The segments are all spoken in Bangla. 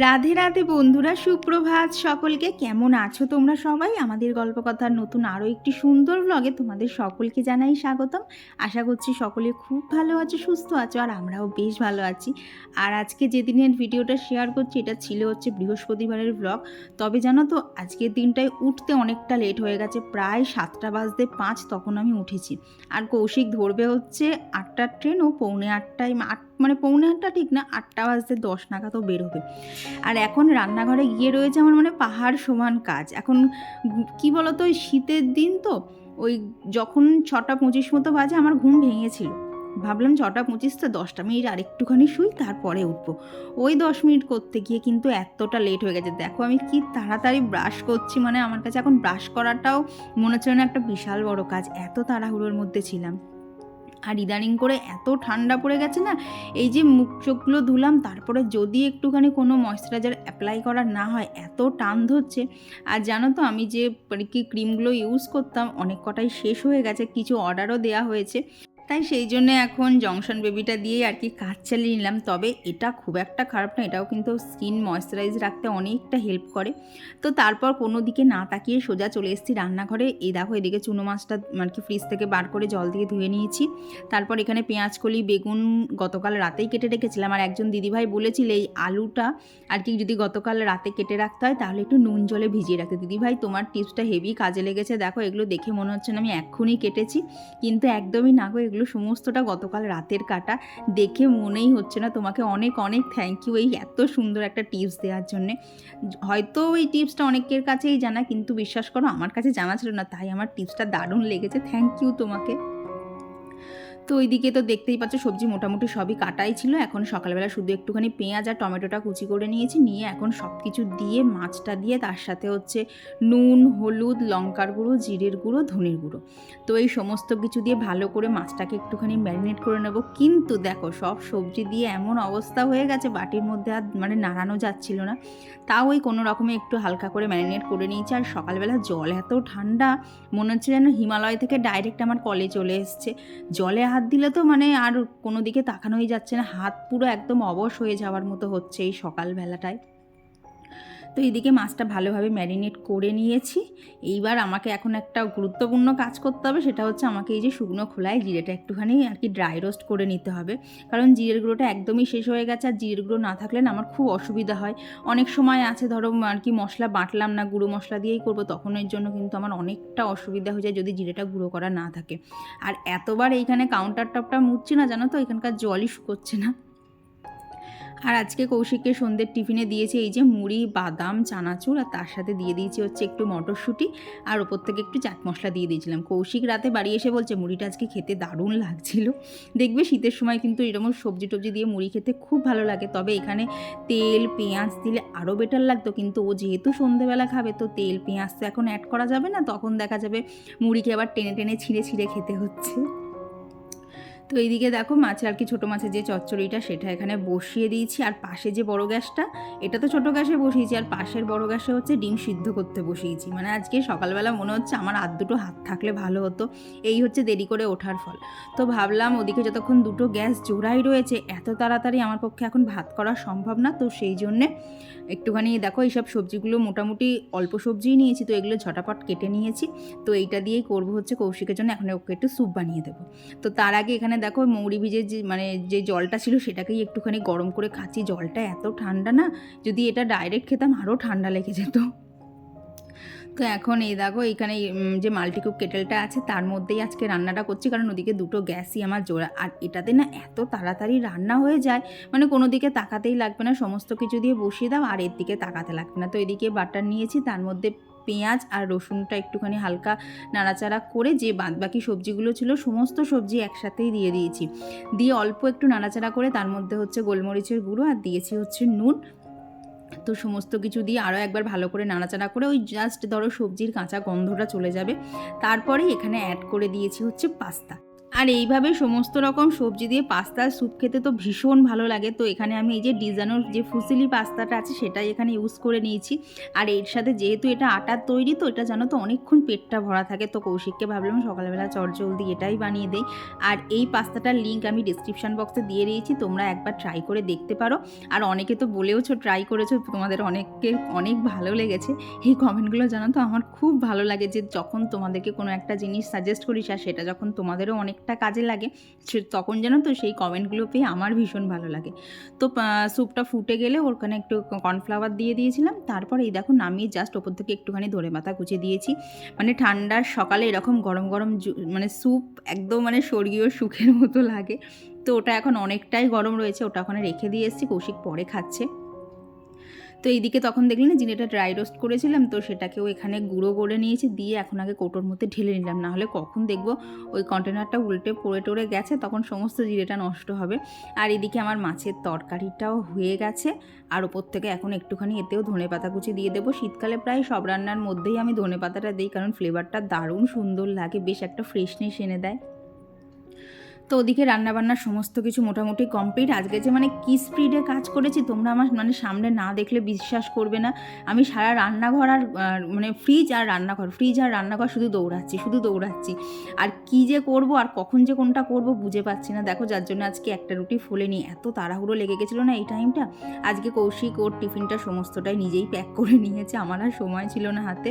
রাধে রাধে বন্ধুরা, সুপ্রভাত সকলকে। কেমন আছো তোমরা সবাই? আমাদের গল্পকথার নতুন আরও একটি সুন্দর ব্লগে তোমাদের সকলকে জানাই স্বাগতম। আশা করছি সকলে খুব ভালো আছো, সুস্থ আছো, আর আমরাও বেশ ভালো আছি। আর আজকে যেদিনের ভিডিওটা শেয়ার করছি এটা ছিল বৃহস্পতিবারের ব্লগ। তবে জানো তো, আজকের দিনটায় উঠতে অনেকটা লেট হয়ে গেছে, প্রায় 7:05 তখন আমি উঠেছি। আর কৌশিক ধরবে 8টার ট্রেন, ও 7:45 মানে 7:45 ঠিক না, 8:10 নাগাদও বেরোবে। আর এখন রান্নাঘরে গিয়ে রয়েছে আমার পাহাড় সমান কাজ। এখন কি বলতো, ওই শীতের দিন তো, ওই যখন 6:25 মতো বাজে আমার ঘুম ভেঙেছিল। ভাবলাম 6:25 তো 10টা মিনিট আর একটুখানি শুই, তারপরে উঠবো। ওই 10 মিনিট করতে গিয়ে কিন্তু এতটা লেট হয়ে গেছে। দেখো আমি কি তাড়াতাড়ি ব্রাশ করছি, আমার কাছে এখন ব্রাশ করাটাও মনে হচ্ছে না একটা বিশাল বড় কাজ, এত তাড়াহুড়োর মধ্যে ছিলাম। আর ইদানিং করে এত ঠান্ডা পড়ে গেছে না, এই যে মুখ চোখগুলো ধুলাম, তারপরে যদি একটুখানি কোনো ময়েশ্চারাইজার অ্যাপ্লাই করা না হয় এত টান ধরছে। আর জানো তো, আমি যে কি ক্রিমগুলো ইউজ করতাম অনেক কটাই শেষ হয়ে গেছে, কিছু অর্ডারও দেওয়া হয়েছে। তাই সেই জন্য এখন জংশন বেবিটা দিয়েই কাজ চালিয়ে নিলাম। তবে এটা খুব একটা খারাপ না, এটাও কিন্তু স্কিন ময়েশ্চারাইজ রাখতে অনেকটা হেল্প করে। তো তারপর কোনো দিকে না তাকিয়ে সোজা চলে এসেছি রান্নাঘরে। এই দেখো, এদিকে চুনো মাছটা ফ্রিজ থেকে বার করে জল দিয়ে ধুয়ে নিয়েছি। তারপর এখানে পেঁয়াজকলি বেগুন গতকাল রাতেই কেটে রেখেছিলাম। আর একজন দিদিভাই বলেছিল এই আলুটা যদি গতকাল রাতে কেটে রাখতে হয় তাহলে একটু নুন জলে ভিজিয়ে রাখতে। দিদিভাই, তোমার টিপসটা হেভি কাজে লেগেছে। দেখো, এগুলো দেখে মনে হচ্ছে না আমি এক্ষুনি কেটেছি, কিন্তু একদমই না গো, এগুলো সমস্তটা গতকাল রাতের কাটা। দেখে মনেই হচ্ছে না। তোমাকে অনেক অনেক থ্যাংক ইউ এই এত সুন্দর একটা টিপস দেওয়ার জন্যে। হয়তো এই টিপসটা অনেকের কাছেই জানা, কিন্তু বিশ্বাস করো আমার কাছে জানা ছিল না, তাই আমার টিপসটা দারুণ লেগেছে। থ্যাংক ইউ তোমাকে। তো ওইদিকে তো দেখতেই পাচ্ছ সবজি মোটামুটি সবই কাটাই ছিল। এখন সকালবেলা শুধু একটুখানি পেঁয়াজ আর টমেটোটা কুচি করে নিয়েছি, নিয়ে এখন সব কিছু দিয়ে মাছটা দিয়ে তার সাথে নুন, হলুদ, লঙ্কার গুঁড়ো, জিরের গুঁড়ো, ধনের গুঁড়ো, তো এই সমস্ত কিছু দিয়ে ভালো করে মাছটাকে একটুখানি ম্যারিনেট করে নেব। কিন্তু দেখো, সব সবজি দিয়ে এমন অবস্থা হয়ে গেছে বাটির মধ্যে আর নাড়ানো যাচ্ছিল না। তাও ওই কোনো রকমে একটু হালকা করে ম্যারিনেট করে নিয়েছি। আর সকালবেলা জল এত ঠান্ডা, মনে হচ্ছে যেন হিমালয় থেকে ডাইরেক্ট আমার কলে চলে এসছে। জলে হাত দিলে তো আর কোনো দিকে তাকানোই যাচ্ছে না, হাত পুরো একদম অবশ হয়ে যাওয়ার মতো হচ্ছে এই সকালবেলাটায়। তো এইদিকে মাছটা ভালোভাবে ম্যারিনেট করে নিয়েছি। এইবার আমাকে এখন একটা গুরুত্বপূর্ণ কাজ করতে হবে, সেটা হচ্ছে আমাকে এই যে শুকনো খোলায় জিরেটা একটুখানি ড্রাই রোস্ট করে নিতে হবে। কারণ জিরের গুঁড়োটা একদমই শেষ হয়ে গেছে, আর জিরের গুঁড়ো না থাকলে না আমার খুব অসুবিধা হয়। অনেক সময় আছে ধরো মশলা বাটলাম না, গুঁড়ো মশলা দিয়েই করবো, তখন এর জন্য কিন্তু আমার অনেকটা অসুবিধা হয়ে যায় যদি জিরেটা গুঁড়ো করা না থাকে। আর এতবার এইখানে কাউন্টার টপটা মুছছি না, জানো তো, এখানকার জলই শুকোচ্ছে না। আর আজকে কৌশিককে সন্ধ্যের টিফিনে দিয়েছি এই যে মুড়ি, বাদাম, চানাচুর, আর তার সাথে দিয়ে দিয়েছি একটু মটরশুঁটি, আর ওপর থেকে একটু চাট মশলা দিয়ে দিয়েছিলাম। কৌশিক রাতে বাড়ি এসে বলছে মুড়িটা আজকে খেতে দারুণ লাগছিল। দেখবে শীতের সময় কিন্তু এরকম সবজি টবজি দিয়ে মুড়ি খেতে খুব ভালো লাগে। তবে এখানে তেল পেঁয়াজ দিলে আরও বেটার লাগতো, কিন্তু ও যেহেতু সন্ধ্যেবেলা খাবে তো তেল পেঁয়াজ তো এখন অ্যাড করা যাবে না, তখন দেখা যাবে মুড়িকে আবার টেনে টেনে ছিঁড়ে ছিঁড়ে খেতে হচ্ছে। তো এইদিকে দেখো, মাছের ছোটো মাছের যে চচ্চড়িটা সেটা এখানে বসিয়ে দিয়েছি। আর পাশে যে বড় গ্যাসটা, এটা তো ছোটো গ্যাসে বসিয়েছি, আর পাশের বড় গ্যাসে ডিম সিদ্ধ করতে বসিয়েছি। আজকে সকালবেলা মনে হচ্ছে আমার আর দুটো হাত থাকলে ভালো হতো। এই দেরি করে ওঠার ফল। তো ভাবলাম ওদিকে যতক্ষণ দুটো গ্যাস জোড়াই রয়েছে, এত তাড়াতাড়ি আমার পক্ষে এখন ভাত করা সম্ভব না। তো সেই জন্যে একটুখানি দেখো এইসব সবজিগুলো মোটামুটি অল্প সবজিই নিয়েছি, তো এগুলো ঝটাপট কেটে নিয়েছি। তো এইটা দিয়েই করবো কৌশিকের জন্য, এখন ওকে একটু স্যুপ বানিয়ে দেবো। তো তার আগে এখানে দেখো মৌরি ভিজে যে জলটা ছিল সেটাকেই একটুখানি গরম করে খাচ্ছি। জলটা এত ঠান্ডা না, যদি এটা ডাইরেক্ট খেতাম আরও ঠান্ডা লেগে যেত। তো এখন এই দেখো এইখানে যে মাল্টিকুক কেটেলটা আছে তার মধ্যেই আজকে রান্নাটা করছি, কারণ ওদিকে দুটো গ্যাসই আমার জোড়া। আর এটাতে না এত তাড়াতাড়ি রান্না হয়ে যায়, কোনো দিকে তাকাতেই লাগবে না, সমস্ত কিছু দিয়ে বসিয়ে দাও আর এর দিকে তাকাতে লাগবে না। তো এদিকে বাটার নিয়েছি, তার মধ্যে পেঁয়াজ আর রসুনটা একটুখানি হালকা নাড়াচাড়া করে যে বাদবাকি সবজিগুলো ছিল সমস্ত সবজি একসাথেই দিয়ে দিয়েছি। দিয়ে অল্প একটু নাড়াচাড়া করে তার মধ্যে গোলমরিচের গুঁড়ো আর দিয়েছি নুন। তো সমস্ত কিছু দিয়ে আরও একবার ভালো করে নাড়াচাড়া করে ওই জাস্ট ধরো সবজির কাঁচা গন্ধটা চলে যাবে, তারপরে এখানে অ্যাড করে দিয়েছি পাস্তা। আর এইভাবে সমস্ত রকম সবজি দিয়ে পাস্তার স্যুপ খেতে তো ভীষণ ভালো লাগে। তো এখানে আমি এই যে ডিজানোর যে ফুসিলি পাস্তাটা আছে সেটাই এখানে ইউজ করে নিয়েছি। আর এর সাথে যেহেতু এটা আটার তৈরি, তো এটা জানো তো অনেকক্ষণ পেটটা ভরা থাকে। তো কৌশিককে ভাবলাম সকালবেলা চটজলদি এটাই বানিয়ে দেই। আর এই পাস্তাটার লিঙ্ক আমি ডিসক্রিপশন বক্সে দিয়ে দিয়েছি, তোমরা একবার ট্রাই করে দেখতে পারো। আর অনেকে তো বলেওছো ট্রাই করেছো, তোমাদের অনেককে অনেক ভালো লেগেছে। এই কমেন্টগুলো জানো তো আমার খুব ভালো লাগে, যে যখন তোমাদেরকে কোনো একটা জিনিস সাজেস্ট করিস আর সেটা যখন তোমাদেরও অনেকটা কাজে লাগে, তখন জানো তো সেই কমেন্টগুলো পেয়ে আমার ভীষণ ভালো লাগে। তো স্যুপটা ফুটে গেলে ওখানে একটু কর্নফ্লাওয়ার দিয়ে দিয়েছিলাম। তারপর এই দেখো নামিয়ে জাস্ট ওপর থেকে একটুখানি ধনেপাতা কুচি দিয়েছি। মানে ঠান্ডার সকালে এরকম গরম গরম মানে স্যুপ একদম মানে স্বর্গীয় সুখের মতো লাগে। তো ওটা এখন অনেকটাই গরম রয়েছে, ওটা ওখানে রেখে দিয়ে এসেছি, কৌশিক পরে খাচ্ছে। তো এইদিকে তখন দেখলি না জিনিসটা ড্রাই রোস্ট করেছিলাম, তো সেটাকেও এখানে গুঁড়ো করে নিয়েছি, দিয়ে এখন আগে কৌটোর মধ্যে ঢেলে নিলাম, নাহলে কখন দেখবো ওই কন্টেনারটা উল্টে পড়ে টরে গেছে, তখন সমস্ত জিরেটা নষ্ট হবে। আর এদিকে আমার মাছের তরকারিটাও হয়ে গেছে, আর ওপর থেকে এখন একটুখানি এতেও ধনেপাতা কুচি দিয়ে দেবো। শীতকালে প্রায় সব রান্নার মধ্যেই আমি ধনেপাতাটা দিই, কারণ ফ্লেভারটা দারুণ সুন্দর লাগে, বেশ একটা ফ্রেশনেস এনে দেয়। তো ওদিকে রান্নাবান্নার সমস্ত কিছু মোটামুটি কমপ্লিট। আজকে যে মানে কি স্পিডে কাজ করেছি তোমরা আমার মানে সামনে না দেখলে বিশ্বাস করবে না। আমি সারা রান্নাঘর আর মানে ফ্রিজ আর রান্নাঘর শুধু দৌড়াচ্ছি। আর কি যে করব আর কখন যে কোনটা করব বুঝে পাচ্ছি না। দেখো যার জন্য আজকে একটা রুটি ফোলেনি, এত তাড়াহুড়ো লেগে গেছিলো না এই টাইমটা। আজকে কৌশিক ওর টিফিনটা সমস্তটাই নিজেই প্যাক করে নিয়েছে, আমার আর সময় ছিল না হাতে।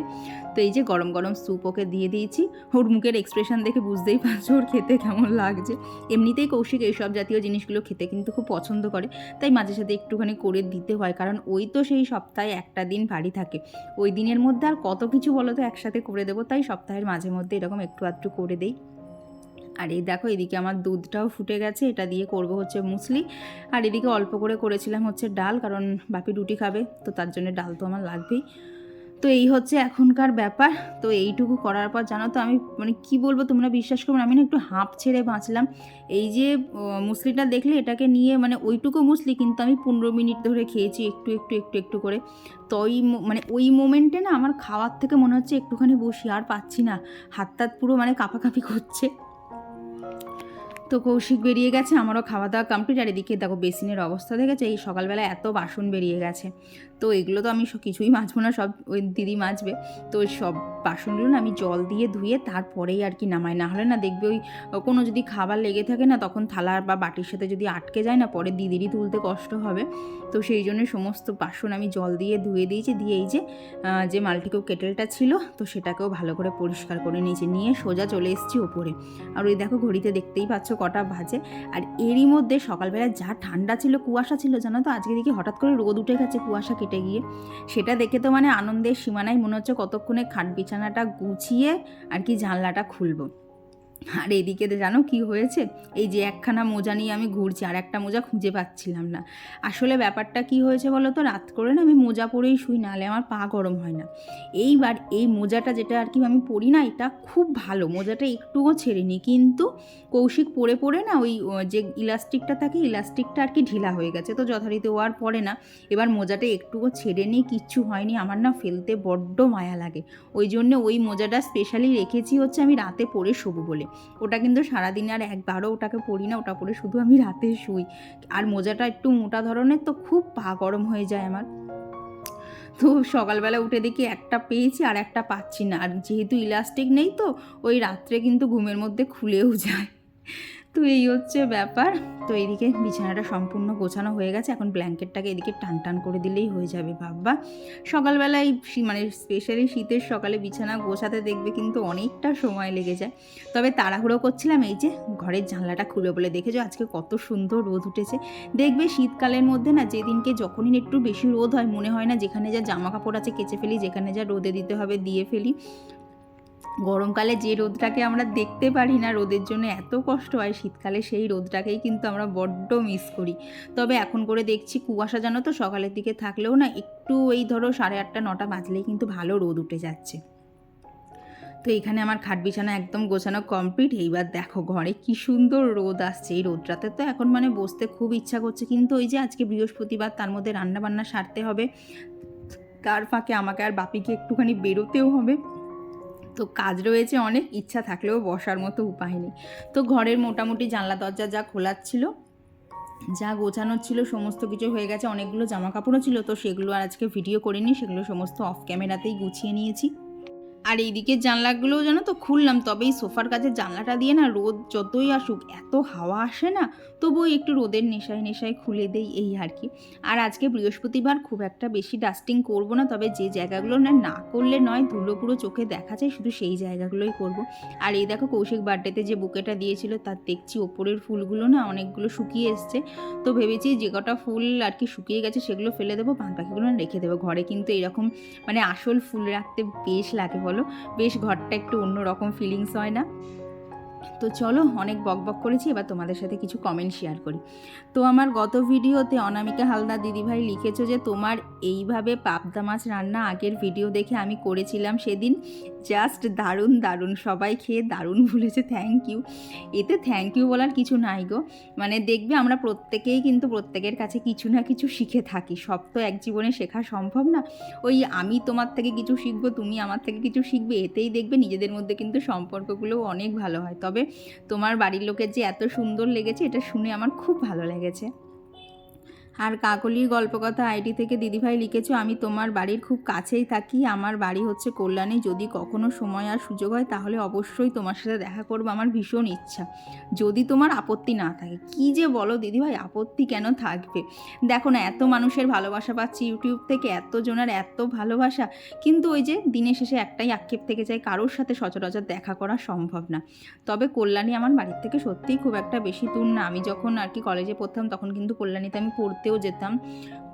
তো এই যে গরম গরম স্যুপ ওকে দিয়ে দিয়েছি, ওর মুখের এক্সপ্রেশন দেখে বুঝতেই পারছো ওর খেতে কেমন লাগছে। এমনিতেই কৌশিক এইসব জাতীয় জিনিসগুলো খেতে কিন্তু খুব পছন্দ করে, তাই মাঝে সাথে একটুখানি করে দিতে হয়, কারণ ওই তো সেই সপ্তাহে একটা দিন বাড়ি থাকে, ওই দিনের মধ্যে আর কত কিছু বলো তো একসাথে করে দেবো, তাই সপ্তাহের মাঝে মধ্যে এরকম একটু আধটু করে দেই। আর এই দেখো এদিকে আমার দুধটাও ফুটে গেছে, এটা দিয়ে করব হচ্ছে মুসলি। আর এদিকে অল্প করে করেছিলাম হচ্ছে ডাল, কারণ বাপি রুটি খাবে, তো তার জন্য ডাল তো আমার লাগবেই। তো এই হচ্ছে এখনকার ব্যাপার। তো এইটুকু করার পর জানো তো আমি মানে কি বলবো, তোমরা বিশ্বাস করবে না, আমি না একটু হাঁপ ছেড়ে বাঁচলাম। এই যে মুসলিটা দেখলে, এটাকে নিয়ে মানে ওইটুকু মুসলি কিন্তু আমি 15 মিনিট ধরে খেয়েছি, একটু করে। তো ওই মানে ওই মোমেন্টে না আমার খাওয়ার থেকে মনে হচ্ছে একটুখানি বসি, আর পাচ্ছি না, হাত টাত পুরো মানে কাঁপাকাঁপি করছে। তো কৌশিক বেরিয়ে গেছে, আমারও খাওয়া দাওয়া কমপ্লিট। আর এদিকে দেখো বেসিনের অবস্থা দেখেছে, এই সকালবেলা এত বাসন বেরিয়ে গেছে। তো এগুলো তো আমি কিছুই মাজবো না, সব ওই দিদি মাজবে। তো ওই সব বাসনগুলো না আমি জল দিয়ে ধুয়ে তারপরেই আর কি নামাই, না হলে না দেখবে ওই কোনো যদি খাবার লেগে থাকে না, তখন থালা বা বাটির সাথে যদি আটকে যায় না, পরে দিদিরই তুলতে কষ্ট হবে। তো সেই জন্য সমস্ত বাসন আমি জল দিয়ে ধুয়ে দিয়েছি, দিয়ে এই যে মাল্টিকুক কেটেলটা ছিল, তো সেটাকেও ভালো করে পরিষ্কার করে নিয়েছি, নিয়ে সোজা চলে এসেছি ওপরে। আর ওই দেখো ঘড়িতে দেখতেই পাচ্ছ কটা বাজে। আর এরই মধ্যে সকালবেলা যা ঠান্ডা ছিল, কুয়াশা ছিল জানো তো, আজকে দেখি হঠাৎ করে রোদ উঠে গেছে কুয়াশা কেটে গিয়ে। সেটা দেখে তো মানে আনন্দের সীমানায়, মনে হচ্ছে কতক্ষণে খাট বিছানাটা গুছিয়ে আর কি জানলাটা খুলবো। আর এদিকে জানো কি হয়েছে, এই যে একখানা মোজা নিয়ে আমি ঘুরছি, আর একটা মোজা খুঁজে পাচ্ছিলাম না। আসলে ব্যাপারটা কি হয়েছে বলো তো, রাত করে না আমি মোজা পরেই শুই, নাহলে আমার পা গরম হয় না। এইবার এই মোজাটা যেটা আর কি আমি পরি না, এটা খুব ভালো, মোজাটা একটুও ছেড়েনি, কিন্তু কৌশিক পরে পরে না ওই যে ইলাস্টিকটা থাকে, ইলাস্টিকটা আর কি ঢিলা হয়ে গেছে, তো যথারীতি ও আর পরে না। এবার মোজাটা একটুও ছেড়েনি, কিচ্ছু হয়নি, আমার না ফেলতে বড্ড মায়া লাগে। ওই জন্য ওই মোজাটা স্পেশালি রেখেছি হচ্ছে আমি রাতে পরে শোবো বলে। ওটা কিন্তু সারাদিনে আর একবারও ওটাকে পরি না, ওটা পরে শুধু আমি রাতে শুই। আর মোজাটা একটু মোটা ধরনের, তো খুব পা গরম হয়ে যায় আমার। তো সকালবেলা উঠে দেখি একটা পেয়েছি আর একটা পাচ্ছি না, আর যেহেতু ইলাস্টিক নেই, তো ওই রাত্রে কিন্তু ঘুমের মধ্যে খুলেও যায়। তো এই হচ্ছে ব্যাপার। তো এইদিকে বিছানাটা সম্পূর্ণ গোছানো হয়ে গেছে, এখন ব্ল্যাঙ্কেটটাকে এদিকে টান টান করে দিলেই হয়ে যাবে। বাবা সকালবেলায় মানে স্পেশালি শীতের সকালে বিছানা গোছাতে দেখবে কিন্তু অনেকটা সময় লেগে যায়। তবে তাড়াহুড়ো করছিলাম, এই যে ঘরের জানলাটা খুলে বলে, দেখেছো আজকে কত সুন্দর রোদ উঠেছে। দেখবে শীতকালের মধ্যে না যেদিনকে যখনই একটু বেশি রোদ হয়, মনে হয় না যেখানে যা জামা কাপড় আছে কেচে ফেলি, যেখানে যা রোদে দিতে হবে দিয়ে ফেলি। গরমকালে যে রোদটাকে আমরা দেখতে পারি না, রোদের জন্য এত কষ্ট হয়, শীতকালে সেই রোদটাকেই কিন্তু আমরা বড্ড মিস করি। তবে এখন করে দেখছি কুয়াশা জানো তো সকালের দিকে থাকলেও না, একটু এই ধরো 8:30 9টা বাজলেই কিন্তু ভালো রোদ উঠে যাচ্ছে। তো এখানে আমার খাট বিছানা একদম গোছানো কমপ্লিট। এইবার দেখো ঘরে কি সুন্দর রোদ আসছে, এই রোদটাতে তো এখন মানে বসতে খুব ইচ্ছা করছে, কিন্তু ওই যে আজকে বৃহস্পতিবার, তার মধ্যে রান্নাবান্না সারতে হবে, তার ফাঁকে আমাকে আর বাপিকে একটুখানি বেরোতেও হবে। তো কাজ রয়েছে অনেক, ইচ্ছা থাকলেও বসার মতো উপায় নেই। তো ঘরের মোটামুটি জানলা দরজা যা খোলার ছিল, যা গোছানোর ছিল সমস্ত কিছু হয়ে গেছে। অনেকগুলো জামা কাপড়ও ছিল, তো সেগুলো আর আজকে ভিডিও করিনি, সেগুলো সমস্ত অফ ক্যামেরাতেই গুছিয়ে নিয়েছি। আর এইদিকের জানলাগুলোও জানো তো খুললাম, তবে এই সোফার কাছে জানলাটা দিয়ে না রোদ যতই আসুক এত হাওয়া আসে না, তবুও একটু রোদের নেশায় নেশায় খুলে দেই, এই আর কি। আর আজকে বৃহস্পতিবার, খুব একটা বেশি ডাস্টিং করব না, তবে যে জায়গাগুলো না করলে নয়, ধুলো পুরো চোখে দেখা যায়, শুধু সেই জায়গাগুলোই করব। আর এই দেখো কৌশিক বার্থডেতে যে বুকেটা দিয়েছিল তার দেখছি ওপরের ফুলগুলো না অনেকগুলো শুকিয়ে এসছে, তো ভেবেছি যে কটা ফুল আর কি শুকিয়ে গেছে সেগুলো ফেলে দেবো, বাদ বাকিগুলো রেখে দেবো। ঘরে কিন্তু এরকম মানে আসল ফুল রাখতে বেশ লাগে বলো, বেশ ঘরটা একটু অন্যরকম ফিলিংস হয় না? তো চলো, অনেক বকবক করেছি, এবার তোমাদের সাথে কিছু কমেন্ট শেয়ার করি। তো আমার গত ভিডিওতে অনামিকা হালদার দিদিভাই লিখেছো যে তোমার এইভাবে পাবদা মাছ রান্না আগের ভিডিও দেখে আমি করেছিলাম সেদিন, জাস্ট দারুণ দারুণ, সবাই খেয়ে দারুণ বলেছে, থ্যাংক ইউ। এতে থ্যাংক ইউ বলার কিছু নাই গো, মানে দেখবে আমরা প্রত্যেকেই কিন্তু প্রত্যেকের কাছে কিছু না কিছু শিখে থাকি, সব তো এক জীবনে শেখা সম্ভব না। ওই আমি তোমার থেকে কিছু শিখবো, তুমি আমার থেকে কিছু শিখবে, এতেই দেখবে নিজেদের মধ্যে কিন্তু সম্পর্কগুলোও অনেক ভালো হয়। তবে তোমার বাড়ির লোকের যে এত সুন্দর লেগেছে এটা শুনে আমার খুব ভালো লেগেছে। আর কাকলির গল্পকথা আইডি থেকে দিদিভাই লিখেছো, আমি তোমার বাড়ির খুব কাছেই থাকি, আমার বাড়ি হচ্ছে কল্যাণী, যদি কখনো সময় আর সুযোগ হয় তাহলে অবশ্যই তোমার সাথে দেখা করবো, আমার ভীষণ ইচ্ছা, যদি তোমার আপত্তি না থাকে। কি যে বলো দিদিভাই, আপত্তি কেন থাকবে? দেখো না, এত মানুষের ভালোবাসা পাচ্ছি ইউটিউব থেকে, এতজনের এত ভালোবাসা, কিন্তু ওই যে দিনের শেষে একটাই আক্ষেপ থেকে যায়, কারোর সাথে সচরাচর দেখা করা সম্ভব না। তবে কল্যাণী আমার বাড়ির থেকে সত্যিই খুব একটা বেশি দূর না, আমি যখন আর কি কলেজে পড়তাম তখন কিন্তু কল্যাণীতে আমি পড়তেও যেতাম।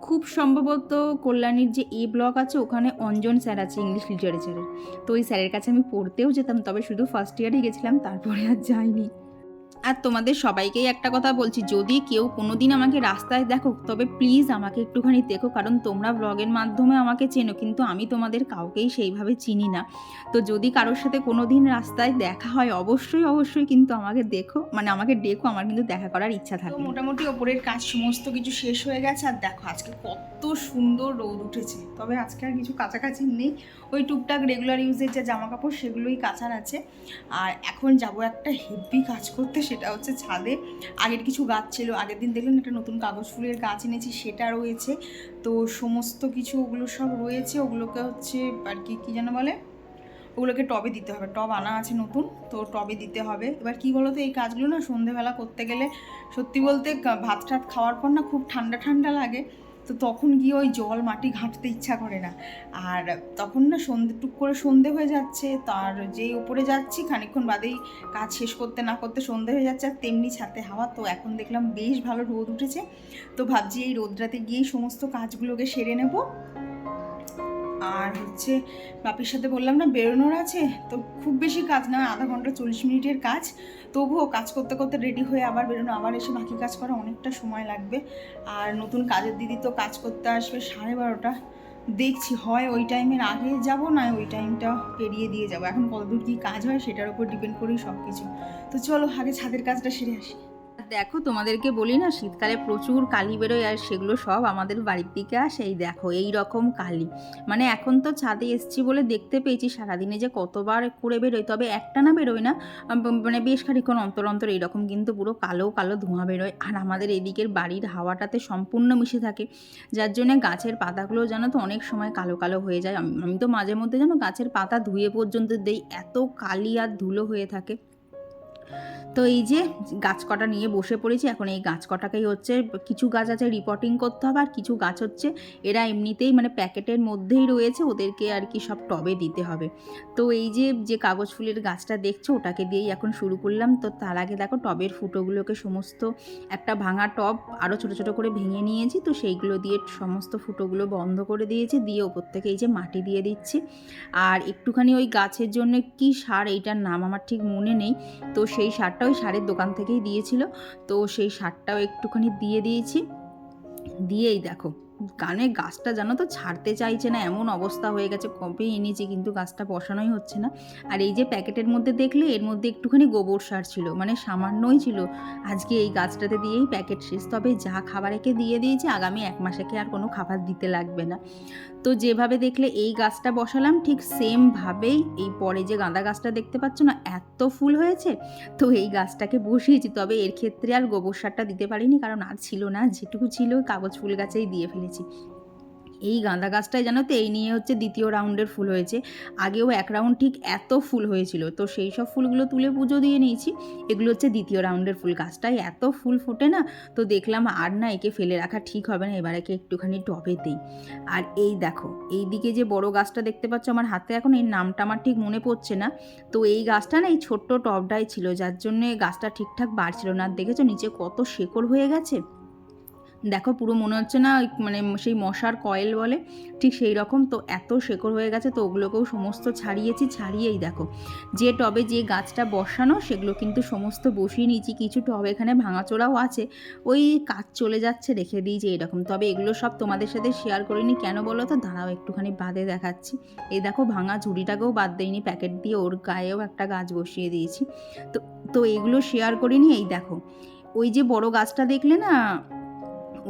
খুব সম্ভবত কল্যাণীর যে এ ব্লক আছে ওখানে অঞ্জন স্যার আছে ইংলিশ লিটারেচারের, তো ওই স্যারের কাছে আমি পড়তেও যেতাম, তবে শুধু ফার্স্ট ইয়ারেই গেছিলাম, তারপরে আর যাইনি। আর তোমাদের সবাইকেই একটা কথা বলছি, যদি কেউ কোনো দিন আমাকে রাস্তায় দেখো তবে প্লিজ আমাকে একটুখানি দেখো, কারণ তোমরা ব্লগের মাধ্যমে আমাকে চেনো, কিন্তু আমি তোমাদের কাউকেই সেইভাবে চিনি না। তো যদি কারোর সাথে কোনো দিন রাস্তায় দেখা হয় অবশ্যই অবশ্যই কিন্তু আমাকে দেখো, মানে আমাকে ডেকো, আমার কিন্তু দেখা করার ইচ্ছা থাকে। মোটামুটি ওপরের কাজ সমস্ত কিছু শেষ হয়ে গেছে, আর দেখো আজকে কত সুন্দর রোদ উঠেছে, তবে আজকে আর কিছু কাছাকাছি নেই, ওই টুকটাক রেগুলার ইউজের যে জামা কাপড় সেগুলোই কাচার আছে। আর এখন যাব একটা হেভি কাজ করতে, সেটা হচ্ছে ছাদে। আগের কিছু গাছ ছিল, আগের দিন দেখলেন একটা নতুন কাগজ ফুলের গাছ এনেছি, সেটা রয়েছে, তো সমস্ত কিছু ওগুলো সব রয়েছে, ওগুলোকে হচ্ছে আর কি কী যেন বলে, ওগুলোকে টবে দিতে হবে, টব আনা আছে নতুন, তো টবে দিতে হবে। এবার কি বলো তো, এই কাজগুলো না সন্ধেবেলা করতে গেলে সত্যি বলতে ভাত টাত খাওয়ার পর না খুব ঠান্ডা ঠান্ডা লাগে, তো তখন গিয়ে ওই জল মাটি ঘাঁটতে ইচ্ছা করে না। আর তখন না টুক করে সন্ধে হয়ে যাচ্ছে, তার যেই উপরে যাচ্ছি খানিকক্ষণ বাদেই কাজ শেষ করতে না করতে সন্ধে হয়ে যাচ্ছে, আর তেমনি ছাতে হাওয়া। তো এখন দেখলাম বেশ ভালো রোদ উঠেছে, তো ভাবছি এই রোদটাতে গিয়েই সমস্ত কাজগুলোকে সেরে নেব। আর হচ্ছে বাপির সাথে বললাম না বেরোনোর আছে, তো খুব বেশি কাজ না, আধা ঘন্টা 40 মিনিটের কাজ, তবুও কাজ করতে করতে রেডি হয়ে আবার বেরোনো, আবার এসে বাকি কাজ করা অনেকটা সময় লাগবে। আর নতুন কাজের দিদি তো কাজ করতে আসবে 12:30, দেখছি হয় ওই টাইমের আগে যাব, না ওই টাইমটা পেরিয়ে দিয়ে যাব, এখন কতদূর কী কাজ হয় সেটার উপর ডিপেন্ড করেই সব কিছু। তো চলো আগে ছাদের কাজটা সেরে আসি। দেখো তোমাদেরকে বলি না, শীতকালে প্রচুর কালি বেরোয়, আর সেগুলো সব আমাদের বাড়ির দিকে আসে, এই দেখো এই রকম কালি, মানে এখন তো ছাদে এসছি বলে দেখতে পেয়েছি, সারাদিনে যে কতবার করে বেরোয়, তবে একটা না বেরোয় না, মানে বেশ খানিক্ষণ অন্তর অন্তর এইরকম কিন্তু পুরো কালো কালো ধোঁয়া বেরোয়। আর আমাদের এদিকের বাড়ির হাওয়াটাতে সম্পূর্ণ মিশে থাকে, যার জন্য গাছের পাতাগুলো জানো তো অনেক সময় কালো কালো হয়ে যায়। আমি তো মাঝে মধ্যে জানো গাছের পাতা ধুয়ে পর্যন্ত দেই, এত কালি আর ধুলো হয়ে থাকে। তো এই যে গাছ কটা নিয়ে বসে পড়েছি, এখন এই গাছ কটাকেই হচ্ছে, কিছু গাছ আছে রিপোর্টিং করতে হবে, আর কিছু গাছ হচ্ছে এরা এমনিতেই মানে প্যাকেটের মধ্যেই রয়েছে, ওদেরকে আর কি সব টবে দিতে হবে। তো এই যে কাগজ ফুলের গাছটা দেখছো ওটাকে দিয়েই এখন শুরু করলাম। তো তার আগে দেখো টবের ফুটোগুলোকে সমস্ত, একটা ভাঙা টব আরও ছোটো ছোটো করে ভেঙে নিয়েছি, তো সেইগুলো দিয়ে সমস্ত ফুটোগুলো বন্ধ করে দিয়েছি, দিয়ে ওপর থেকে এই যে মাটি দিয়ে দিচ্ছি। আর একটুখানি ওই গাছের জন্য কি সার, এইটার নাম আমার ঠিক মনে নেই, তো সেই সারটা ওই সারের দোকান থেকেই দিয়েছিল, তো সেই সারটাও একটুখানি দিয়ে দিয়েছি। দিয়েই দেখো কানে গাছটা জানো তো ছাড়তে চাইছে না, এমন অবস্থা হয়ে গেছে। কবে এনেছি কিন্তু গাছটা বসানোই হচ্ছে না। আর এই যে প্যাকেটের মধ্যে দেখলে এর মধ্যে একটুখানি গোবর সার ছিল, মানে সামান্যই ছিল। আজকে এই গাছটাতে দিয়েই প্যাকেট শেষ। তবে যা খাবার একে দিয়ে দিয়েছি, আগামী ১ মাস একে আর কোনো খাবার দিতে লাগবে না। তো যেভাবে দেখলে এই গাছটা বসালাম, ঠিক সেমভাবেই এই পরে যে গাঁদা গাছটা দেখতে পাচ্ছ না, এত ফুল হয়েছে। তো এই গাছটাকে বসিয়েছি, তবে এর ক্ষেত্রে আর গোবর সারটা দিতে পারিনি, কারণ আর ছিল না। যেটুকু ছিল ওই কাগজ ফুল গাছেই দিয়ে ফেলেছি। এই গাঁদা গাছটায় জানো তো এই নিয়ে হচ্ছে ২য় রাউন্ডের ফুল হয়েছে। আগেও ১ রাউন্ড ঠিক এত ফুল হয়েছিল, তো সেই সব ফুলগুলো তুলে পুজো দিয়ে নিয়েছি। এগুলো হচ্ছে ২য় রাউন্ডের ফুল। গাছটায় এত ফুল ফোটে না, তো দেখলাম আর না একে ফেলে রাখা ঠিক হবে না, এবার একে একটুখানি টবে দিই। আর এই দেখো, এই দিকে যে বড় গাছটা দেখতে পাচ্ছ আমার হাতে, এখন এর নামটা আমার ঠিক মনে পড়ছে না। তো এই গাছটা না এই ছোট্ট টবটাই ছিল, যার জন্যে গাছটা ঠিকঠাক বাড়ছিল না। আর দেখেছো নিচে কত শেকড় হয়ে গেছে। দেখো পুরো মনে হচ্ছে না ওই মানে সেই মশার কয়েল বলে, ঠিক সেই রকম। তো এত শেকড় হয়ে গেছে, তো ওগুলোকেও সমস্ত ছাড়িয়েছি। ছাড়িয়েই দেখো যে টবে যে গাছটা বসানো সেগুলো কিন্তু সমস্ত বসিয়ে নিয়েছি। কিছু টব এখানে ভাঙাচোরাও আছে, ওই কাজ চলে যাচ্ছে রেখে দিয়েছি এরকম। তবে এগুলো সব তোমাদের সাথে শেয়ার করিনি, কেন বলো তো? দাঁড়াও একটুখানি বাদে দেখাচ্ছি। এই দেখো ভাঙা ঝুড়িটাকেও বাদ দেয়নি, প্যাকেট দিয়ে ওর গায়েও একটা গাছ বসিয়ে দিয়েছি। তো তো এগুলো শেয়ার করিনি। এই দেখো ওই যে বড় গাছটা দেখলে না,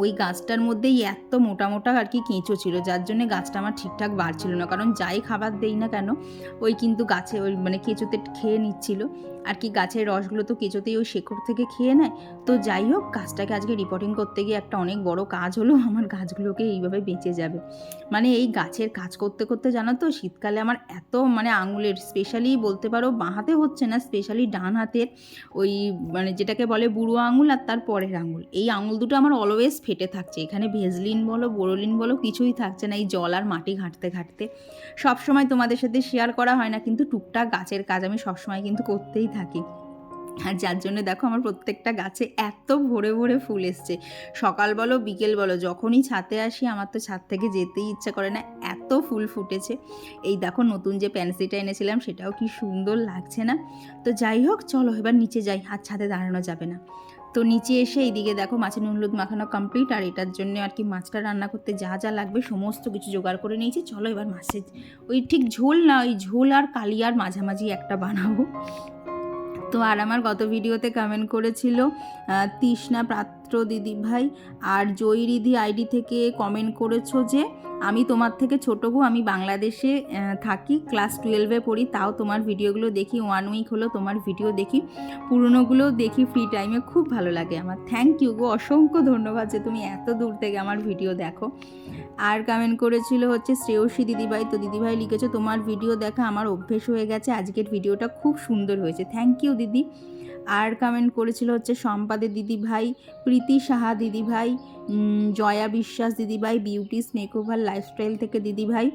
ওই গাছটার মধ্যেই এত মোটা মোটা আর কি কেঁচো ছিল, যার জন্যে গাছটা আমার ঠিকঠাক বাড়ছিল না। কারণ যাই খাবার দেই না কেন, ওই কিন্তু গাছে ওই মানে কেঁচোতে খেয়ে নিচ্ছিল আর কি। গাছের রসগুলো তো কেঁচোতেই ওই শেকড় থেকে খেয়ে নেয়। তো যাই হোক, গাছটাকে আজকে রিপোর্টিং করতে গিয়ে একটা অনেক বড় কাজ হলো। আমার গাছগুলোকে এইভাবে বেঁচে যাবে। মানে এই গাছের কাজ করতে করতে জানো তো শীতকালে আমার এত মানে আঙুলের, স্পেশালি বলতে পারো বাঁ হাতে হচ্ছে না, স্পেশালি ডান হাতের ওই মানে যেটাকে বলে বুড়ো আঙুল আর তার পরের আঙুল, এই আঙুল দুটো আমার অলওয়েজ ফেটে থাকছে। এখানে ভেজলিন বলো বোরোলিন বলো কিছুই থাকছে না, এই জল আর মাটি ঘাঁটতে ঘাঁটতে। সবসময় তোমাদের সাথে শেয়ার করা হয় না, কিন্তু টুকটাক গাছের কাজ আমি সবসময় কিন্তু করতেই থাকি। আর যার জন্য দেখো আমার প্রত্যেকটা গাছে এত ভরে ভরে ফুল এসছে। সকাল বলো বিকেল বলো যখনই ছাদে আসি, আমার তো ছাদ থেকে যেতেই ইচ্ছা করে না, এত ফুল ফুটেছে। এই দেখো নতুন যে প্যান্সিটা এনেছিলাম সেটাও কি সুন্দর লাগছে না? তো যাই হোক, চলো এবার নিচে যাই, আর ছাদে দাঁড়ানো যাবে না। তো নিচে এসে এইদিকে দেখো মাছের নুন হলুদ মাখানো কমপ্লিট। আর এটার জন্য আর কি মাছটা রান্না করতে যা যা লাগবে সমস্ত কিছু জোগাড় করে নিয়েছি। চলো এবার মাছের ওই ঠিক ঝোল না, ওই ঝোল আর কালিয়ার মাঝামাঝি একটা বানাবো। তো আর আমার গত ভিডিওতে কমেন্ট করেছিল তৃষ্ণা পাত্র দিদিভাই আর জয়রিধি আইডি থেকে কমেন্ট করেছো যে আমি তোমার থেকে ছোটো গো, আমি বাংলাদেশে থাকি, ক্লাস 12-এ পড়ি, তাও তোমার ভিডিওগুলো দেখি। 1 উইক হলো তোমার ভিডিও দেখি, পুরনোগুলোও দেখি ফ্রি টাইমে, খুব ভালো লাগে আমার। থ্যাংক ইউ গো, অসংখ্য ধন্যবাদ যে তুমি এত দূর থেকে আমার ভিডিও দেখো। আর কমেন্ট করেছিল হচ্ছে শ্রেয়সী দিদিভাই। তো দিদিভাই লিখেছো তোমার ভিডিও দেখা আমার অভ্যেস হয়ে গেছে, আজকের ভিডিওটা খুব সুন্দর হয়েছে, থ্যাংক ইউ দিদি। আর কমেন্ট করেছিল হচ্ছে সম্পাদের দিদিভাই, প্রীতি সাহা দিদিভাই, জয়া বিশ্বাস দিদিভাই, বিউটিস মেকওভার লাইফস্টাইল থেকে দিদিভাই।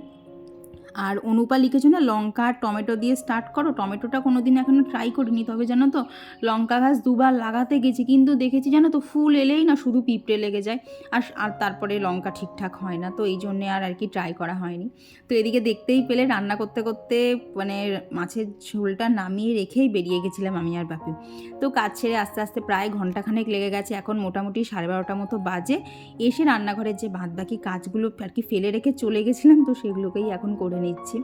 আর অনুপা লিখেছো না লঙ্কা আর টমেটো দিয়ে স্টার্ট করো। টমেটোটা কোনো দিন এখনও ট্রাই করিনি, তবে জানো তো লঙ্কা গাছ 2বার লাগাতে গেছি, কিন্তু দেখেছি জানো তো ফুল এলেই না শুধু পিঁপড়ে লেগে যায়, আর তারপরে লঙ্কা ঠিকঠাক হয় না। তো এই জন্যে আর কি ট্রাই করা হয়নি। তো এদিকে দেখতেই পেলে রান্না করতে করতে মানে মাছের ঝোলটা নামিয়ে রেখেই বেরিয়ে গেছিলাম আমি আর বাপি। তো কাজ ছেড়ে আস্তে আস্তে প্রায় ঘন্টাখানেক লেগে গেছে, এখন মোটামুটি 12:30 মতো বাজে। এসে রান্নাঘরের যে বাদবাকি কাজগুলো আর কি ফেলে রেখে চলে গেছিলাম, তো সেগুলোকেই এখন করে নিচ্ছি।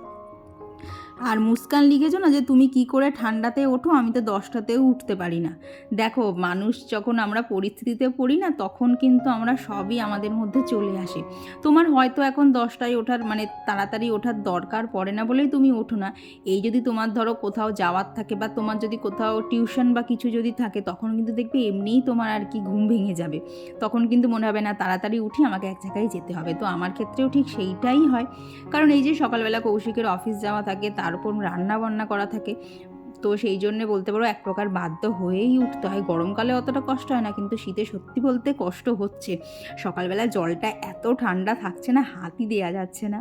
আর মুস্কান লিখেছো না যে তুমি কি করে ঠান্ডাতে ওঠো, আমি তো 10টাতেও উঠতে পারি না। দেখো মানুষ যখন আমরা পরিস্থিতিতে পড়ি না, তখন কিন্তু আমরা সবই আমাদের মধ্যে চলে আসে। তোমার হয়তো এখন 10টায় ওঠার মানে তাড়াতাড়ি ওঠার দরকার পড়ে না বলেই তুমি ওঠো না। এই যদি তোমার ধরো কোথাও যাওয়ার থাকে বা তোমার যদি কোথাও টিউশন বা কিছু যদি থাকে, তখন কিন্তু দেখবে এমনিই তোমার আর কি ঘুম ভেঙে যাবে। তখন কিন্তু মনে হবে না তাড়াতাড়ি উঠি, আমাকে এক জায়গায় যেতে হবে। তো আমার ক্ষেত্রেও ঠিক সেইটাই হয়, কারণ এই যে সকালবেলা কৌশিকের অফিস যাওয়া থাকে, তার উপর রান্না বান্না করা থাকে। তো সেই জন্যে বলতে পারো এক প্রকার বাধ্য হয়েই উঠতে হয়। গরমকালে অতটা কষ্ট হয় না, কিন্তু শীতে সত্যি বলতে কষ্ট হচ্ছে। সকালবেলা জলটা এত ঠান্ডা থাকছে না, হাতই দেওয়া যাচ্ছে না।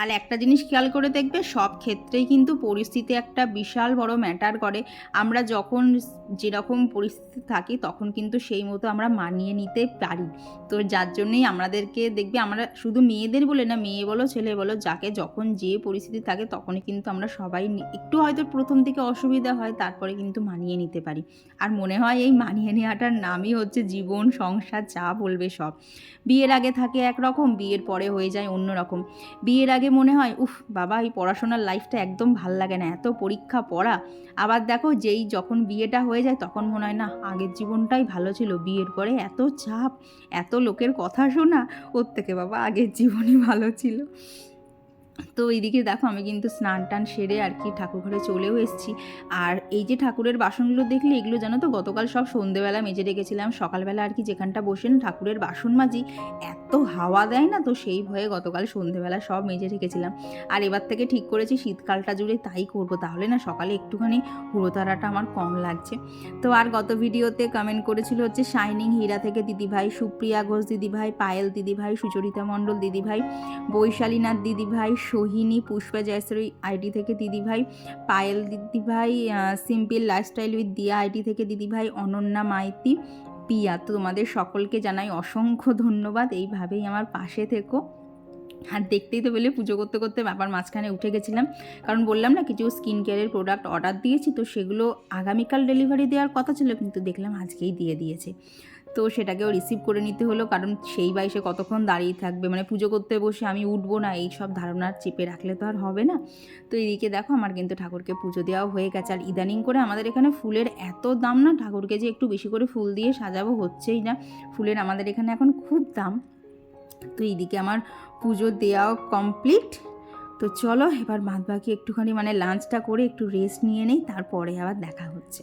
আর একটা জিনিস খেয়াল করে দেখবে, সব ক্ষেত্রেই কিন্তু পরিস্থিতি একটা বিশাল বড় ম্যাটার করে। আমরা যখন যেরকম পরিস্থিতি থাকি তখন কিন্তু সেই মতো আমরা মানিয়ে নিতে পারি। তো যার জন্যেই আমাদেরকে দেখবে, আমরা শুধু মেয়েদের বলে না, মেয়ে বলো ছেলে বলো, যাকে যখন যে পরিস্থিতি থাকে তখনই কিন্তু আমরা সবাই একটু হয়তো প্রথম থেকে অসুবিধা হয়, তারপরে কিন্তু মানিয়ে নিতে পারি। আর মনে হয় এই মানিয়ে নেওয়াটার নামই হচ্ছে জীবন, সংসার, যা বলবে সব। বিয়ের আগে থাকে একরকম, বিয়ের পরে হয়ে যায় অন্য রকম। বিয়ের আগে মনে হয় উফ বাবা, এই পড়াশোনার লাইফটা একদম ভাল লাগে না, এত পরীক্ষা পড়া। আবার দেখো, যেই যখন বিয়েটা হয়ে যায় তখন মনে হয় না, আগের জীবনটাই ভালো ছিল, বিয়ের পরে এত চাপ, এত লোকের কথা শোনা, ওর থেকে বাবা আগের জীবনই ভালো ছিল। তো এইদিকে দেখো, আমি কিন্তু স্নান টান সেরে আর কি ঠাকুর ঘরে চলেও এসেছি। আর এই যে ঠাকুরের বাসনগুলো দেখলে, এগুলো জানো তো গতকাল সব সন্ধেবেলা মেজে রেখেছিলাম। সকালবেলা আর কি যেখানটা বসে না ঠাকুরের বাসন মাজি, এত হাওয়া দেয় না, তো সেই ভয়ে গতকাল সন্ধেবেলা সব মেজে রেখেছিলাম। আর এবার থেকে ঠিক করেছি শীতকালটা জুড়ে তাই করব, তাহলে না সকালে একটুখানি হুড়োতাড়াটা আমার কম লাগছে। তো আর গত ভিডিওতে কমেন্ট করেছিল হচ্ছে শাইনিং হীরা থেকে দিদিভাই, সুপ্রিয়া ঘোষ দিদিভাই, পায়েল দিদিভাই, সুচরিতা মণ্ডল দিদিভাই, বৈশালীনাথ দিদিভাই, সোহিনী, পুষ্পা জয়শ্রী আইডি থেকে দিদিভাই, পায়েল দিদিভাই, সিম্পল লাইফস্টাইল উইথ দিয়া আইডি থেকে দিদিভাই, অনন্যা মাইতি, পিয়া। তো তোমাদের সকলকে জানাই অসংখ্য ধন্যবাদ, এইভাবেই আমার পাশে থেকো। আর দেখতেই তো পেলে পুজো করতে করতে ব্যাপার মাঝখানে উঠে গেছিলাম, কারণ বললাম না কিছু স্কিন কেয়ারের প্রোডাক্ট অর্ডার দিয়েছি, তো সেগুলো আগামীকাল ডেলিভারি দেওয়ার কথা ছিল, কিন্তু দেখলাম আজকেই দিয়ে দিয়েছে। তো সেটাকেও রিসিভ করে নিতে হলো, কারণ সেই বাইসে কতক্ষণ দাঁড়িয়ে থাকবে, মানে পুজো করতে বসে আমি উঠবো না, এই সব ধারণার চেপে রাখলে তো আর হবে না। তো এদিকে দেখো, আমার কিন্তু ঠাকুরকে পুজো দেওয়াও হয়ে গেছে। আর ইদানিং করে আমাদের এখানে ফুলের এত দাম না, ঠাকুরকে যে একটু বেশি করে ফুল দিয়ে সাজাবো হচ্ছেই না, ফুলের আমাদের এখানে এখন খুব দাম। তো এইদিকে আমার পুজো দেওয়াও কমপ্লিট। তো চলো এবার বাদবাকি একটুখানি মানে লাঞ্চটা করে একটু রেস্ট নিয়ে নেই, তারপরে আবার দেখা হচ্ছে।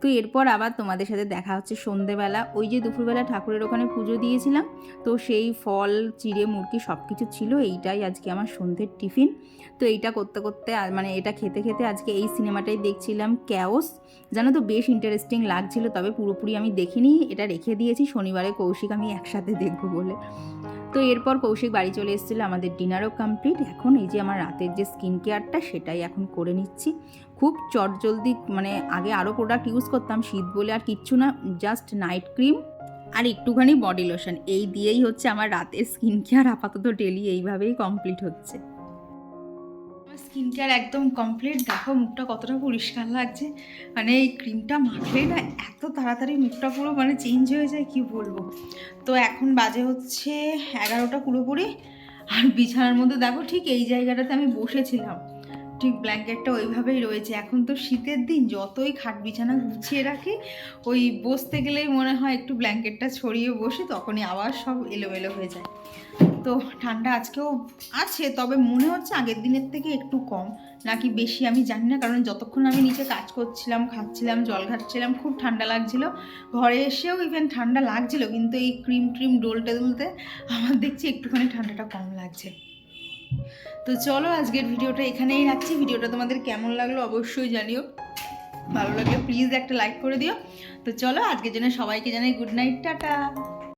তো এরপর আবার তোমাদের সাথে দেখা হচ্ছে সন্ধেবেলা। ওই যে দুপুরবেলা ঠাকুরের ওখানে পুজো দিয়েছিলাম, তো সেই ফল, চিড়ে, মুরগি সব কিছু ছিল, এইটাই আজকে আমার সন্ধ্যের টিফিন। তো এইটা করতে করতে মানে এটা খেতে খেতে আজকে এই সিনেমাটাই দেখছিলাম, ক্যাওস। জানো তো বেশ ইন্টারেস্টিং লাগছিল, তবে পুরোপুরি আমি দেখিনি, এটা রেখে দিয়েছি শনিবারে কৌশিক আমি একসাথে দেখবো বলে। তো এরপর কৌশিক বাড়ি চলে এসেছিলো, আমাদের ডিনারও কমপ্লিট। এখন এই যে আমার রাতের যে স্কিন কেয়ারটা সেটাই এখন করে নিচ্ছি, খুব চটজলদি। মানে আগে আরও প্রোডাক্ট ইউজ করতাম, শীত বলে আর কিচ্ছু না, জাস্ট নাইট ক্রিম আর একটুখানি বডি লোশন, এই দিয়েই হচ্ছে আমার রাতের স্কিন কেয়ার আপাতত ডেলি এইভাবেই কমপ্লিট হচ্ছে। স্কিন কেয়ার একদম কমপ্লিট। দেখো মুখটা কতটা পরিষ্কার লাগছে, মানে এই ক্রিমটা মাখলেই না এত তাড়াতাড়ি মুখটা পুরো মানে চেঞ্জ হয়ে যায়, কি বলবো। তো এখন বাজে হচ্ছে 11টা পুরোপুরি। আর বিছানার মধ্যে দেখো ঠিক এই জায়গাটাতে আমি বসেছিলাম, ঠিক ব্ল্যাঙ্কেটটা ওইভাবেই রয়েছে। এখন তো শীতের দিন, যতই খাট বিছানা গুছিয়ে রাখি, ওই বসতে গেলেই মনে হয় একটু ব্ল্যাঙ্কেটটা ছড়িয়ে বসে, তখনই আবার সব এলোমেলো হয়ে যায়। তো ঠান্ডা আজকেও আছে, তবে মনে হচ্ছে আগের দিনের থেকে একটু কম, নাকি বেশি আমি জানি না, কারণ যতক্ষণ আমি নিচে কাজ করছিলাম, খাচ্ছিলাম, জল ঘাটছিলাম, খুব ঠান্ডা লাগছিল। ঘরে এসেও ইভেন ঠান্ডা লাগছিল, কিন্তু এই ক্রিম ডলতে দুলতে আমার দেখছি একটুখানি ঠান্ডাটা কম লাগছে। তো চলো আজকের ভিডিওটা এখানেই রাখছি। ভিডিওটা তোমাদের কেমন লাগলো অবশ্যই জানিও, ভালো লাগলে প্লিজ একটা লাইক করে দিও। তো চলো আজকের জন্য সবাইকে জানাই গুড নাইট, টাটা।